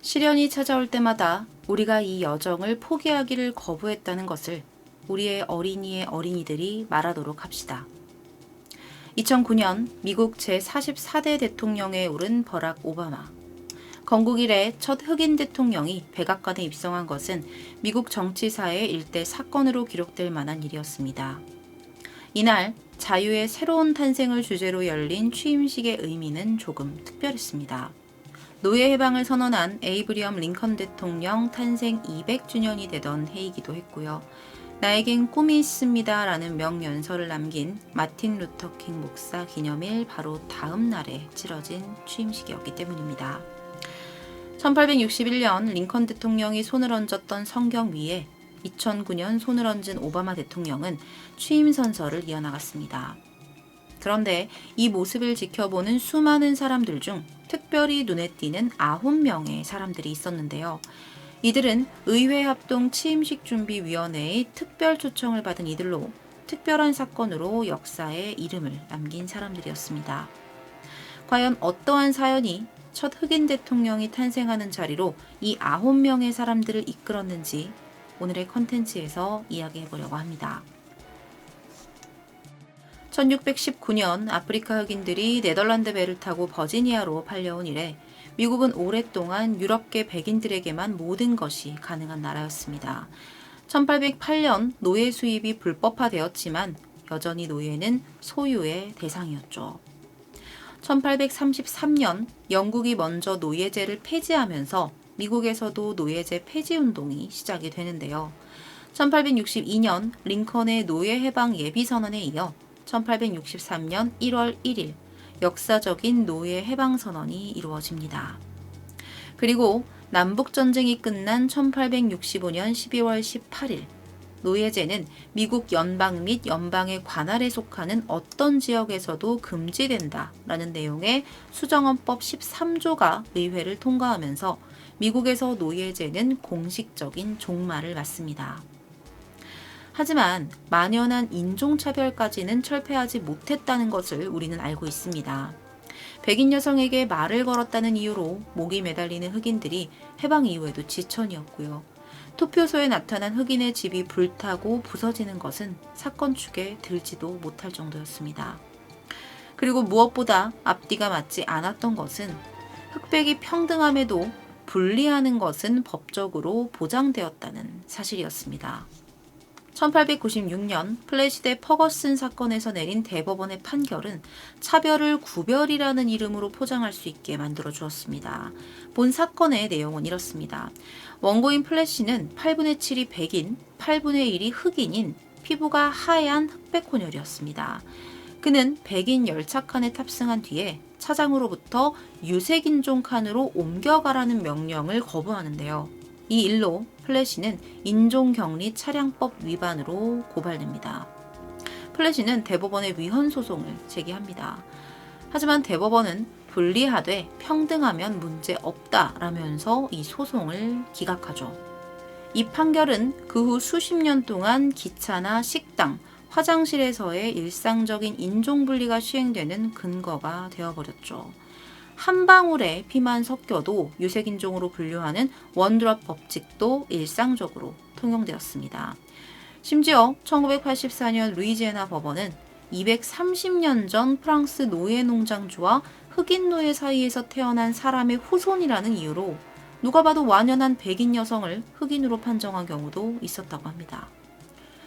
시련이 찾아올 때마다 우리가 이 여정을 포기하기를 거부했다는 것을 우리의 어린이의 어린이들이 말하도록 합시다. 2009년 미국 제44대 대통령에 오른 버락 오바마. 건국 이래 첫 흑인 대통령이 백악관에 입성한 것은 미국 정치사의 일대 사건으로 기록될 만한 일이었습니다. 이날 자유의 새로운 탄생을 주제로 열린 취임식의 의미는 조금 특별했습니다. 노예 해방을 선언한 에이브리엄 링컨 대통령 탄생 200주년이 되던 해이기도 했고요. 나에겐 꿈이 있습니다 라는 명연설을 남긴 마틴 루터 킹 목사 기념일 바로 다음 날에 치러진 취임식이었기 때문입니다. 1861년 링컨 대통령이 손을 얹었던 성경 위에 2009년 손을 얹은 오바마 대통령은 취임 선서를 이어나갔습니다. 그런데 이 모습을 지켜보는 수많은 사람들 중 특별히 눈에 띄는 9명의 사람들이 있었는데요. 이들은 의회합동취임식준비위원회의 특별 초청을 받은 이들로 특별한 사건으로 역사에 이름을 남긴 사람들이었습니다. 과연 어떠한 사연이 첫 흑인 대통령이 탄생하는 자리로 이 9명의 사람들을 이끌었는지 오늘의 컨텐츠에서 이야기해보려고 합니다. 1619년 아프리카 흑인들이 네덜란드 배를 타고 버지니아로 팔려온 이래 미국은 오랫동안 유럽계 백인들에게만 모든 것이 가능한 나라였습니다. 1808년 노예 수입이 불법화되었지만 여전히 노예는 소유의 대상이었죠. 1833년 영국이 먼저 노예제를 폐지하면서 미국에서도 노예제 폐지 운동이 시작이 되는데요. 1862년 링컨의 노예 해방 예비선언에 이어 1863년 1월 1일 역사적인 노예 해방 선언이 이루어집니다. 그리고 남북전쟁이 끝난 1865년 12월 18일 노예제는 미국 연방 및 연방의 관할에 속하는 어떤 지역에서도 금지된다라는 내용의 수정헌법 13조가 의회를 통과하면서 미국에서 노예제는 공식적인 종말을 맞습니다. 하지만 만연한 인종차별까지는 철폐하지 못했다는 것을 우리는 알고 있습니다. 백인 여성에게 말을 걸었다는 이유로 목이 매달리는 흑인들이 해방 이후에도 지천이었고요. 투표소에 나타난 흑인의 집이 불타고 부서지는 것은 사건 축에 들지도 못할 정도였습니다. 그리고 무엇보다 앞뒤가 맞지 않았던 것은 흑백이 평등함에도 분리하는 것은 법적으로 보장되었다는 사실이었습니다. 1896년 플래시 대 퍼거슨 사건에서 내린 대법원의 판결은 차별을 구별이라는 이름으로 포장할 수 있게 만들어 주었습니다. 본 사건의 내용은 이렇습니다. 원고인 플래시는 8분의 7이 백인, 8분의 1이 흑인인 피부가 하얀 흑백 혼혈이었습니다. 그는 백인 열차칸에 탑승한 뒤에 차장으로부터 유색인종 칸으로 옮겨가라는 명령을 거부하는데요. 이 일로 플래시는 인종격리 차량법 위반으로 고발됩니다. 플래시는 대법원에 위헌 소송을 제기합니다. 하지만 대법원은 불리하되 평등하면 문제 없다라면서 이 소송을 기각하죠. 이 판결은 그 후 수십 년 동안 기차나 식당, 화장실에서의 일상적인 인종분리가 시행되는 근거가 되어버렸죠. 한 방울의 피만 섞여도 유색인종으로 분류하는 원드롭 법칙도 일상적으로 통용되었습니다. 심지어 1984년 루이지애나 법원은 230년 전 프랑스 노예 농장주와 흑인 노예 사이에서 태어난 사람의 후손이라는 이유로 누가 봐도 완연한 백인 여성을 흑인으로 판정한 경우도 있었다고 합니다.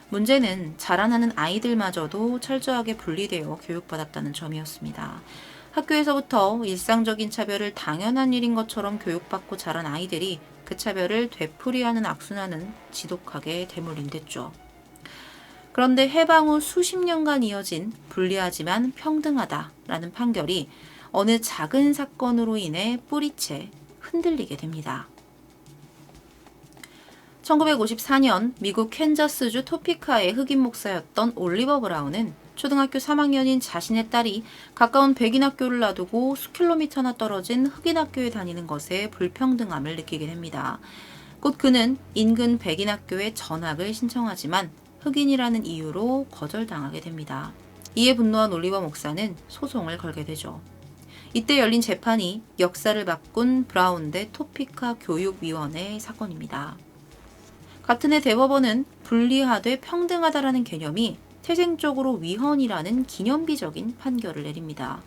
문제는 자라나는 아이들마저도 철저하게 분리되어 교육받았다는 점이었습니다. 학교에서부터 일상적인 차별을 당연한 일인 것처럼 교육받고 자란 아이들이 그 차별을 되풀이하는 악순환은 지독하게 대물림됐죠. 그런데 해방 후 수십 년간 이어진 불리하지만 평등하다라는 판결이 어느 작은 사건으로 인해 뿌리채 흔들리게 됩니다. 1954년 미국 캔자스주 토피카의 흑인 목사였던 올리버 브라운은 초등학교 3학년인 자신의 딸이 가까운 백인 학교를 놔두고 수킬로미터나 떨어진 흑인 학교에 다니는 것에 불평등함을 느끼게 됩니다. 곧 그는 인근 백인 학교에 전학을 신청하지만 흑인이라는 이유로 거절당하게 됩니다. 이에 분노한 올리버 목사는 소송을 걸게 되죠. 이때 열린 재판이 역사를 바꾼 브라운 대 토피카 교육위원회 사건입니다. 같은 해 대법원은 분리하되 평등하다라는 개념이 태생적으로 위헌이라는 기념비적인 판결을 내립니다.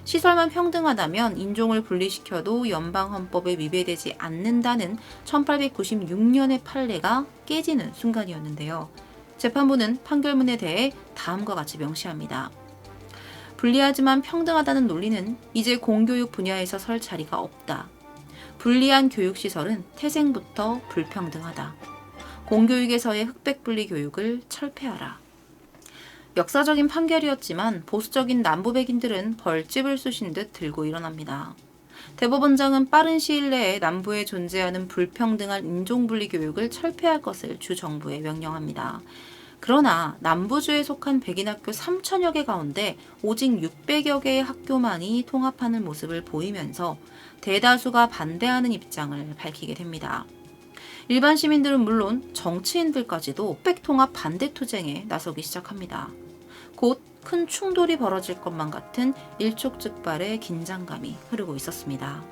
시설만 평등하다면 인종을 분리시켜도 연방헌법에 위배되지 않는다는 1896년의 판례가 깨지는 순간이었는데요. 재판부는 판결문에 대해 다음과 같이 명시합니다. 분리하지만 평등하다는 논리는 이제 공교육 분야에서 설 자리가 없다. 분리한 교육시설은 태생부터 불평등하다. 공교육에서의 흑백 분리 교육을 철폐하라. 역사적인 판결이었지만 보수적인 남부 백인들은 벌집을 쑤신 듯 들고 일어납니다. 대법원장은 빠른 시일 내에 남부에 존재하는 불평등한 인종분리 교육을 철폐할 것을 주 정부에 명령합니다. 그러나 남부주에 속한 백인 학교 3천여 개 가운데 오직 600여 개의 학교만이 통합하는 모습을 보이면서 대다수가 반대하는 입장을 밝히게 됩니다. 일반 시민들은 물론 정치인들까지도 흑백 통합 반대 투쟁에 나서기 시작합니다. 곧 큰 충돌이 벌어질 것만 같은 일촉즉발의 긴장감이 흐르고 있었습니다.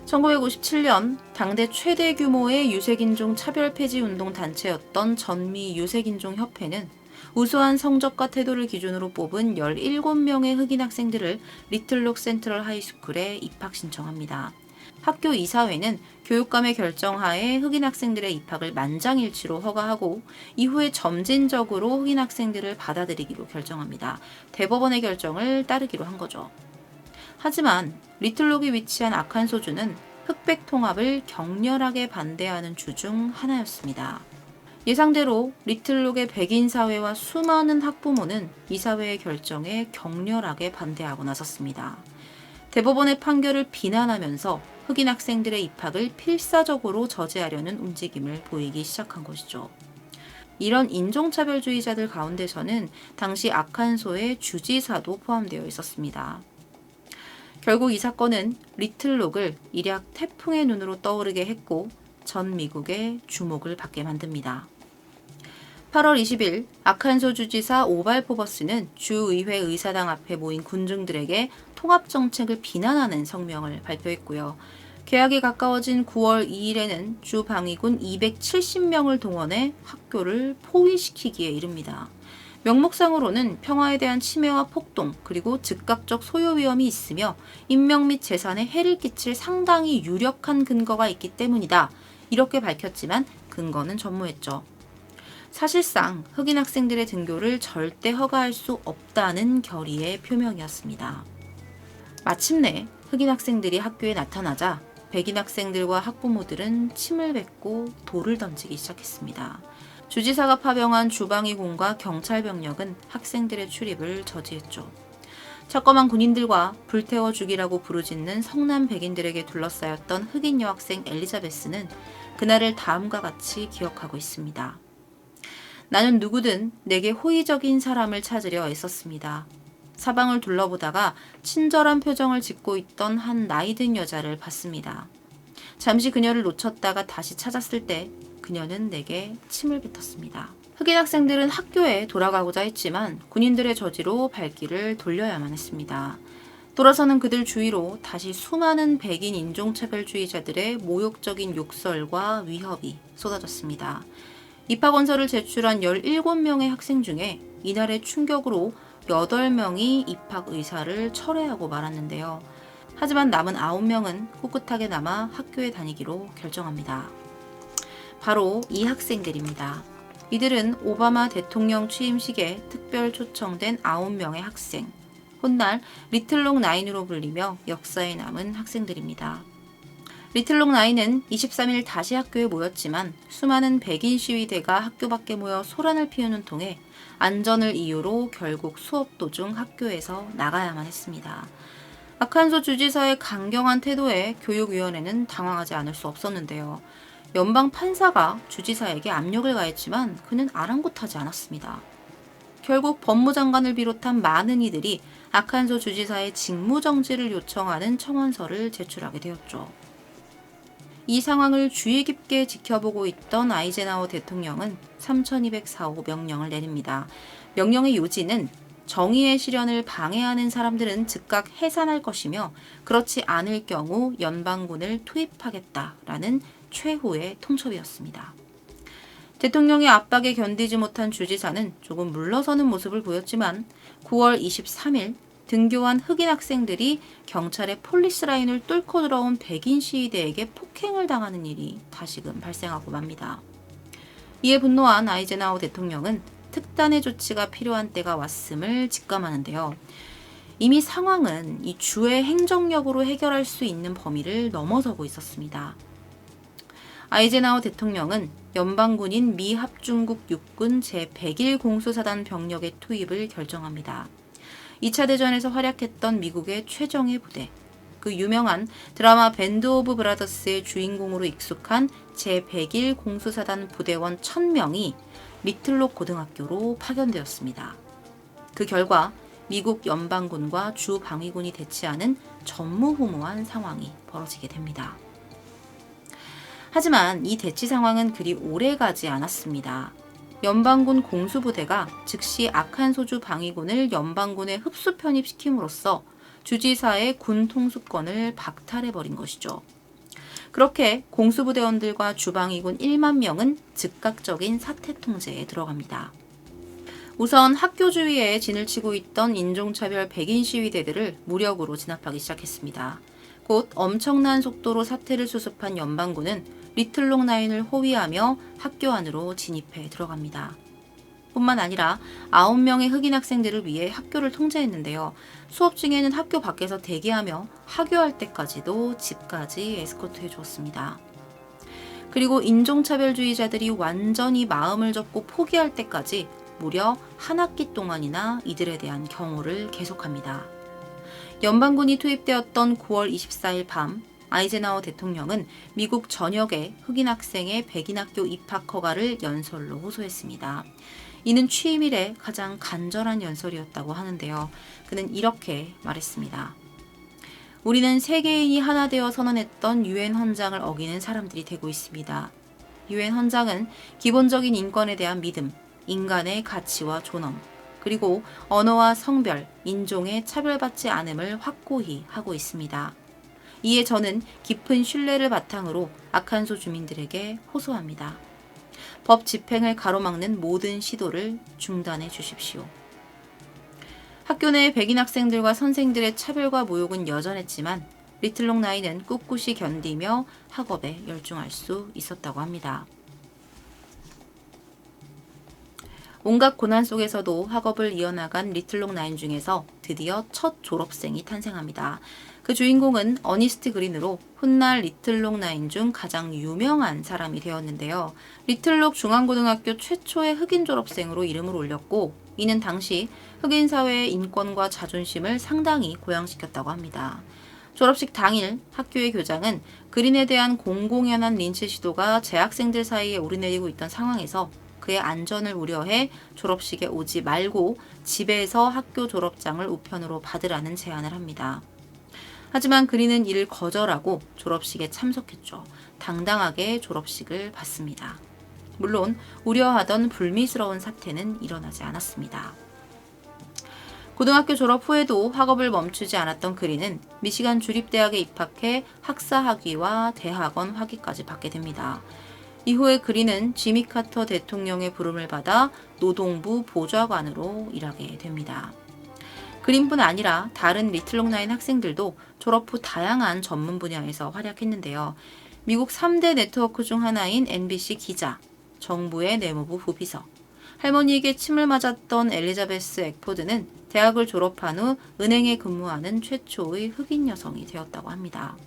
(1957년) 당대 최대 규모의 유색인종 차별 폐지 운동 단체였던 전미 유색인종협회는 우수한 성적과 태도를 기준으로 뽑은 17명의 흑인 학생들을 리틀록 센트럴 하이스쿨에 입학 신청합니다. 학교 이사회는 교육감의 결정하에 흑인 학생들의 입학을 만장일치로 허가하고 이후에 점진적으로 흑인 학생들을 받아들이기로 결정합니다. 대법원의 결정을 따르기로 한 거죠. 하지만 리틀록이 위치한 아칸소주는 흑백 통합을 격렬하게 반대하는 주 중 하나였습니다. 예상대로 리틀록의 백인 사회와 수많은 학부모는 이사회의 결정에 격렬하게 반대하고 나섰습니다. 대법원의 판결을 비난하면서 흑인 학생들의 입학을 필사적으로 저지하려는 움직임을 보이기 시작한 것이죠. 이런 인종차별주의자들 가운데서는 당시 아칸소의 주지사도 포함되어 있었습니다. 결국 이 사건은 리틀록을 일약 태풍의 눈으로 떠오르게 했고 전 미국의 주목을 받게 만듭니다. 8월 20일 아칸소 주지사 오발 포버스는 주의회 의사당 앞에 모인 군중들에게 통합정책을 비난하는 성명을 발표했고요. 개학이 가까워진 9월 2일에는 주 방위군 270명을 동원해 학교를 포위시키기에 이릅니다. 명목상으로는 평화에 대한 침해와 폭동 그리고 즉각적 소요 위험이 있으며 인명 및 재산에 해를 끼칠 상당히 유력한 근거가 있기 때문이다. 이렇게 밝혔지만 근거는 전무했죠. 사실상 흑인 학생들의 등교를 절대 허가할 수 없다는 결의의 표명이었습니다. 마침내 흑인 학생들이 학교에 나타나자 백인 학생들과 학부모들은 침을 뱉고 돌을 던지기 시작했습니다. 주지사가 파병한 주방위군과 경찰병력은 학생들의 출입을 저지했죠. 철검한 군인들과 불태워 죽이라고 부르짖는 성남 백인들에게 둘러싸였던 흑인 여학생 엘리자베스는 그날을 다음과 같이 기억하고 있습니다. 나는 누구든 내게 호의적인 사람을 찾으려 애썼습니다. 사방을 둘러보다가 친절한 표정을 짓고 있던 한 나이든 여자를 봤습니다. 잠시 그녀를 놓쳤다가 다시 찾았을 때 그녀는 내게 침을 뱉었습니다. 흑인 학생들은 학교에 돌아가고자 했지만 군인들의 저지로 발길을 돌려야만 했습니다. 돌아서는 그들 주위로 다시 수많은 백인 인종차별주의자들의 모욕적인 욕설과 위협이 쏟아졌습니다. 입학원서를 제출한 17명의 학생 중에 이날의 충격으로 8명이 입학 의사를 철회하고 말았는데요. 하지만 남은 9명은 꿋꿋하게 남아 학교에 다니기로 결정합니다. 바로 이 학생들입니다. 이들은 오바마 대통령 취임식에 특별 초청된 9명의 학생, 훗날 리틀록 9으로 불리며 역사에 남은 학생들입니다. 리틀록 9은 23일 다시 학교에 모였지만 수많은 백인 시위대가 학교 밖에 모여 소란을 피우는 통에 안전을 이유로 결국 수업 도중 학교에서 나가야만 했습니다. 아칸소 주지사의 강경한 태도에 교육위원회는 당황하지 않을 수 없었는데요. 연방 판사가 주지사에게 압력을 가했지만 그는 아랑곳하지 않았습니다. 결국 법무장관을 비롯한 많은 이들이 아칸소 주지사의 직무정지를 요청하는 청원서를 제출하게 되었죠. 이 상황을 주의 깊게 지켜보고 있던 아이젠하워 대통령은 3204호 명령을 내립니다. 명령의 요지는 정의의 실현을 방해하는 사람들은 즉각 해산할 것이며 그렇지 않을 경우 연방군을 투입하겠다라는 최후의 통첩이었습니다. 대통령의 압박에 견디지 못한 주지사는 조금 물러서는 모습을 보였지만 9월 23일 등교한 흑인 학생들이 경찰의 폴리스 라인을 뚫고 들어온 백인 시위대에게 폭행을 당하는 일이 다시금 발생하고 맙니다. 이에 분노한 아이젠하워 대통령은 특단의 조치가 필요한 때가 왔음을 직감하는데요. 이미 상황은 이 주의 행정력으로 해결할 수 있는 범위를 넘어서고 있었습니다. 아이젠하워 대통령은 연방군인 미 합중국 육군 제101 공수사단 병력의 투입을 결정합니다. 2차 대전에서 활약했던 미국의 최정예 부대, 그 유명한 드라마 밴드 오브 브라더스의 주인공으로 익숙한 제101 공수사단 부대원 1000명이 리틀록 고등학교로 파견되었습니다. 그 결과 미국 연방군과 주방위군이 대치하는 전무후무한 상황이 벌어지게 됩니다. 하지만 이 대치 상황은 그리 오래 가지 않았습니다. 연방군 공수부대가 즉시 아칸소주 방위군을 연방군에 흡수 편입시킴으로써 주지사의 군 통수권을 박탈해버린 것이죠. 그렇게 공수부대원들과 주방위군 1만 명은 즉각적인 사태 통제에 들어갑니다. 우선 학교 주위에 진을 치고 있던 인종차별 백인 시위대들을 무력으로 진압하기 시작했습니다. 곧 엄청난 속도로 사태를 수습한 연방군은 리틀록 라인을 호위하며 학교 안으로 진입해 들어갑니다. 뿐만 아니라 9명의 흑인 학생들을 위해 학교를 통제했는데요. 수업 중에는 학교 밖에서 대기하며 하교할 때까지도 집까지 에스코트해 주었습니다. 그리고 인종차별주의자들이 완전히 마음을 접고 포기할 때까지 무려 한 학기 동안이나 이들에 대한 경호를 계속합니다. 연방군이 투입되었던 9월 24일 밤 아이젠하워 대통령은 미국 전역의 흑인 학생의 백인 학교 입학 허가를 연설로 호소했습니다. 이는 취임 이래 가장 간절한 연설이었다고 하는데요. 그는 이렇게 말했습니다. 우리는 세계인이 하나 되어 선언했던 유엔 헌장을 어기는 사람들이 되고 있습니다. 유엔 헌장은 기본적인 인권에 대한 믿음, 인간의 가치와 존엄, 그리고 언어와 성별, 인종에 차별받지 않음을 확고히 하고 있습니다. 이에 저는 깊은 신뢰를 바탕으로 아칸소 주민들에게 호소합니다. 법 집행을 가로막는 모든 시도를 중단해 주십시오. 학교 내 백인 학생들과 선생들의 차별과 모욕은 여전했지만 리틀록 라인은 꿋꿋이 견디며 학업에 열중할 수 있었다고 합니다. 온갖 고난 속에서도 학업을 이어나간 리틀록 라인 중에서 드디어 첫 졸업생이 탄생합니다. 그 주인공은 어니스트 그린으로 훗날 리틀록 라인 중 가장 유명한 사람이 되었는데요. 리틀록 중앙고등학교 최초의 흑인 졸업생으로 이름을 올렸고 이는 당시 흑인 사회의 인권과 자존심을 상당히 고양시켰다고 합니다. 졸업식 당일 학교의 교장은 그린에 대한 공공연한 린치 시도가 재학생들 사이에 오르내리고 있던 상황에서 그의 안전을 우려해 졸업식에 오지 말고 집에서 학교 졸업장을 우편으로 받으라는 제안을 합니다. 하지만 그린은 이를 거절하고 졸업식에 참석했죠. 당당하게 졸업식을 받습니다. 물론 우려하던 불미스러운 사태는 일어나지 않았습니다. 고등학교 졸업 후에도 학업을 멈추지 않았던 그린은 미시간 주립대학에 입학해 학사 학위와 대학원 학위까지 받게 됩니다. 이후에 그린은 지미 카터 대통령의 부름을 받아 노동부 보좌관으로 일하게 됩니다. 그린뿐 아니라 다른 리틀록 라인 학생들도 졸업 후 다양한 전문 분야에서 활약했는데요. 미국 3대 네트워크 중 하나인 NBC 기자, 정부의 내무부 부비서, 할머니에게 침을 맞았던 엘리자베스 엑포드는 대학을 졸업한 후 은행에 근무하는 최초의 흑인 여성이 되었다고 합니다.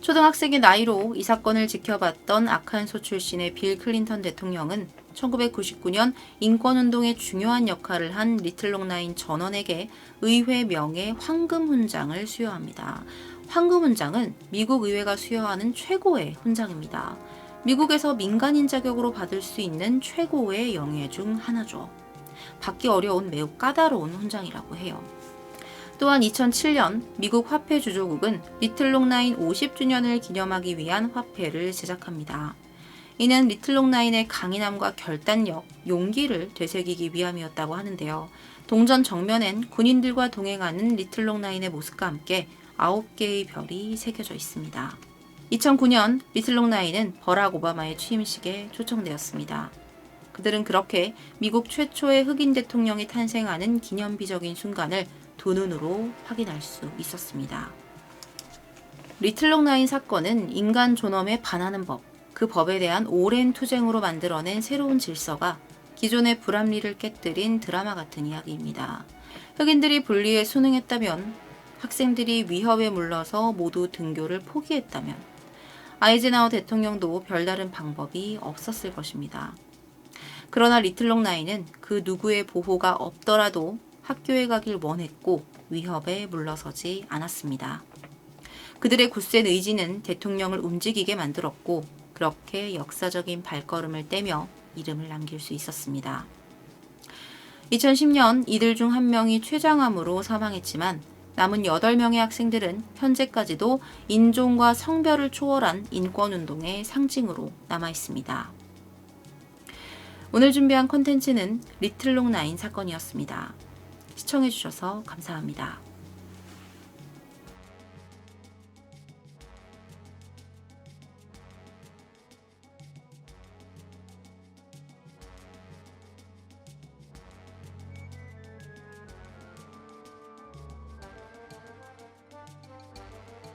초등학생의 나이로 이 사건을 지켜봤던 아칸소 출신의 빌 클린턴 대통령은 1999년 인권운동에 중요한 역할을 한 리틀록 라인 전원에게 의회 명예 황금 훈장을 수여합니다. 황금 훈장은 미국 의회가 수여하는 최고의 훈장입니다. 미국에서 민간인 자격으로 받을 수 있는 최고의 영예 중 하나죠. 받기 어려운 매우 까다로운 훈장이라고 해요. 또한 2007년 미국 화폐 주조국은 리틀록 라인 50주년을 기념하기 위한 화폐를 제작합니다. 이는 리틀롱나인의 강인함과 결단력, 용기를 되새기기 위함이었다고 하는데요. 동전 정면엔 군인들과 동행하는 리틀롱나인의 모습과 함께 9개의 별이 새겨져 있습니다. 2009년 리틀롱나인은 버락 오바마의 취임식에 초청되었습니다. 그들은 그렇게 미국 최초의 흑인 대통령이 탄생하는 기념비적인 순간을 두 눈으로 확인할 수 있었습니다. 리틀롱나인 사건은 인간 존엄에 반하는 법, 그 법에 대한 오랜 투쟁으로 만들어낸 새로운 질서가 기존의 불합리를 깨뜨린 드라마 같은 이야기입니다. 흑인들이 분리에 순응했다면, 학생들이 위협에 물러서 모두 등교를 포기했다면, 아이젠하워 대통령도 별다른 방법이 없었을 것입니다. 그러나 리틀롱나인은 그 누구의 보호가 없더라도 학교에 가길 원했고 위협에 물러서지 않았습니다. 그들의 굳센 의지는 대통령을 움직이게 만들었고 그렇게 역사적인 발걸음을 떼며 이름을 남길 수 있었습니다. 2010년 이들 중 한 명이 췌장암으로 사망했지만 남은 8명의 학생들은 현재까지도 인종과 성별을 초월한 인권운동의 상징으로 남아있습니다. 오늘 준비한 콘텐츠는 리틀롱나인 사건이었습니다. 시청해주셔서 감사합니다.